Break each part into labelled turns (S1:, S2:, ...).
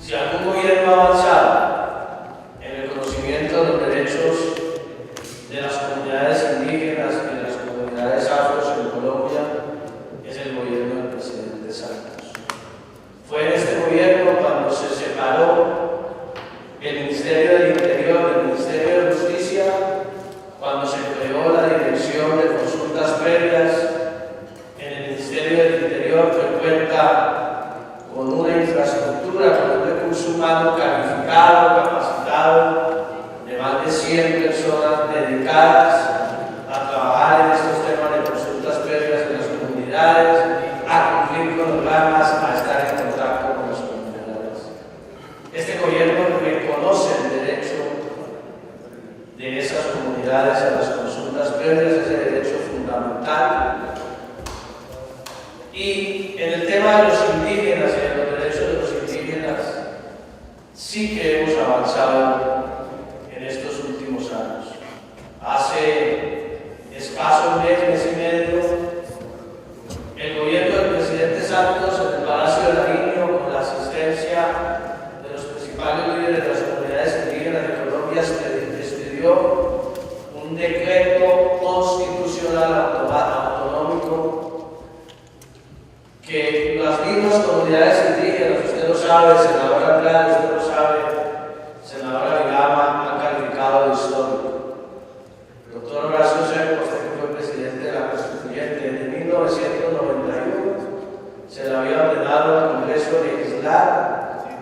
S1: Si algún gobierno ha avanzado en el conocimiento de los derechos de las comunidades indígenas y de las comunidades afros en Colombia, es el gobierno del presidente Santos. Fue en este gobierno cuando se separó el Ministerio del Interior del Ministerio de Justicia, cuando se creó la Dirección de Consultas Previas en el Ministerio del Interior, que cuenta con una infraestructura, con un recurso humano calificado, capacitado, de más de 100 personas dedicadas a trabajar en estos temas de consultas previas en las comunidades, a cumplir con los ramas, a estar en contacto con las comunidades. Este gobierno reconoce el derecho de esas comunidades a las consultas previas, ese derecho fundamental. Y en el tema de los indígenas y de los derechos de los indígenas, sí que hemos avanzado en estos últimos años. Hace escaso mes y medio, el gobierno del presidente Santos en el Palacio de Nariño, con la asistencia de los principales líderes de las comunidades indígenas de Colombia, expidió un decreto constitucional autonómico que las mismas comunidades indígenas, usted lo sabe, senadora Andrade, usted lo sabe, senadora Vilama, han calificado de histórico. El doctor Horacio Serpa, usted que fue presidente de la Constituyente, en 1991 se le había ordenado al Congreso legislar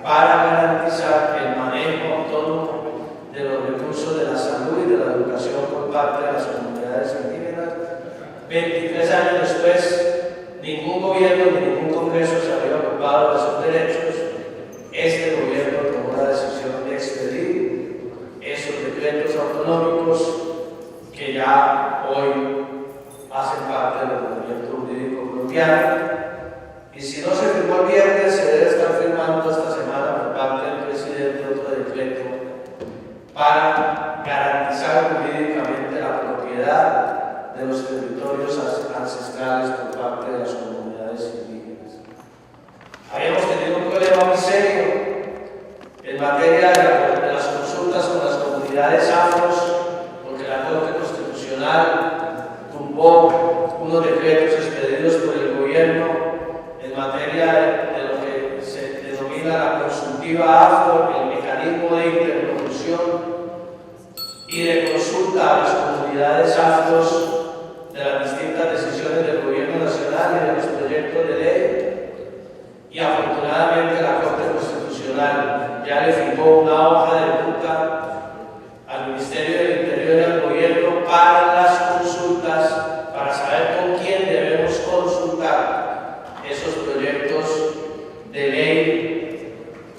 S1: para garantizar el manejo autónomo de los recursos de la salud y de la educación por parte de las comunidades indígenas. 23 años después, ningún gobierno ni ningún congreso se había ocupado de sus derechos. Este gobierno tomó la decisión de expedir esos decretos autonómicos que ya hoy hacen parte del ordenamiento jurídico colombiano. Y si no se firmó el viernes, se debe estar firmando esta semana por parte del presidente otro decreto para garantizar jurídicamente la propiedad de los territorios ancestrales por parte de las comunidades indígenas. Habíamos tenido un problema muy serio en materia de las consultas con las comunidades afros, porque la Corte Constitucional tumbó unos decretos expedidos por el gobierno en materia de lo que se denomina la consultiva afro, el mecanismo de interlocución y de consulta a las comunidades afros de las distintas decisiones del gobierno nacional y de los proyectos de ley. Y afortunadamente la Corte Constitucional ya le fijó una hoja de ruta al Ministerio del Interior y al gobierno para las consultas, para saber con quién debemos consultar esos proyectos de ley,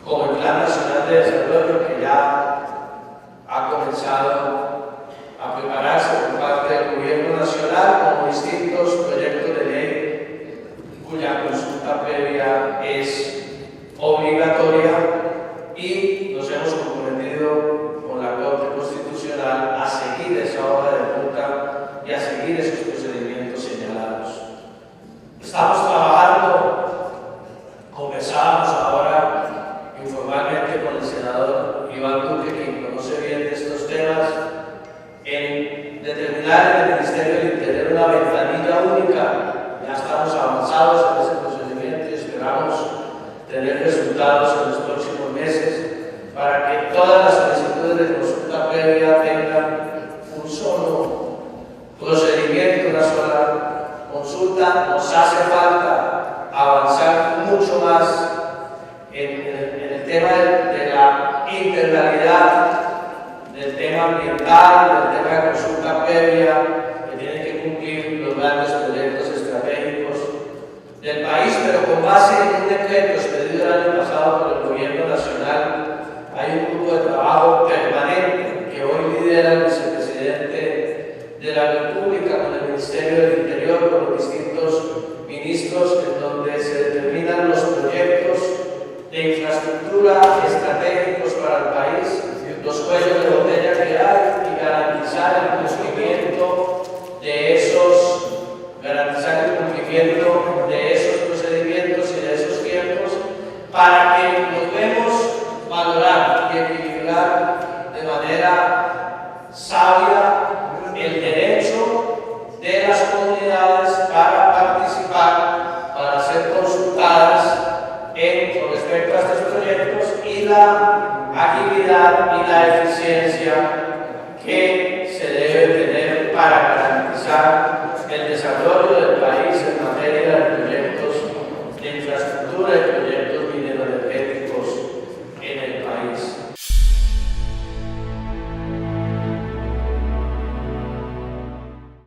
S1: como el Plan Nacional de Desarrollo, que ya ha comenzado a prepararse por parte del gobierno nacional, como distintos proyectos de ley cuya consulta previa es obligatoria, y nos hemos comprometido con la Corte Constitucional a seguir esa hoja de ruta y a seguir esos procedimientos señalados. Estamos trabajando, conversábamos ahora informalmente con el senador Iván Duque, quien conoce bien de estos temas, en determinar en el Ministerio del Interior una ventanilla única. Ya estamos avanzados en ese procedimiento y esperamos tener resultados en los próximos meses para que todas las solicitudes de consulta previa tengan un solo procedimiento, una sola consulta. Nos hace falta avanzar mucho más en el tema de la integralidad del tema ambiental, del tema de consulta previa, que tienen que cumplir los grandes proyectos estratégicos del país, pero con base en un decreto expedido el año pasado por el gobierno nacional. Hay un grupo de trabajo permanente que hoy lidera el vicepresidente de la República con el Ministerio del Interior, con los distintos ministros, en donde se determinan los proyectos de infraestructura estratégicos para el país, los cuellos de botella que hay, y garantizar el cumplimiento de esos procedimientos y de esos tiempos, para que nos vemos manera sabia el derecho de las comunidades para participar, para ser consultadas con respecto a estos proyectos y la agilidad y la eficiencia que se debe tener para garantizar el desarrollo del país en materia de proyectos de infraestructura y proyectos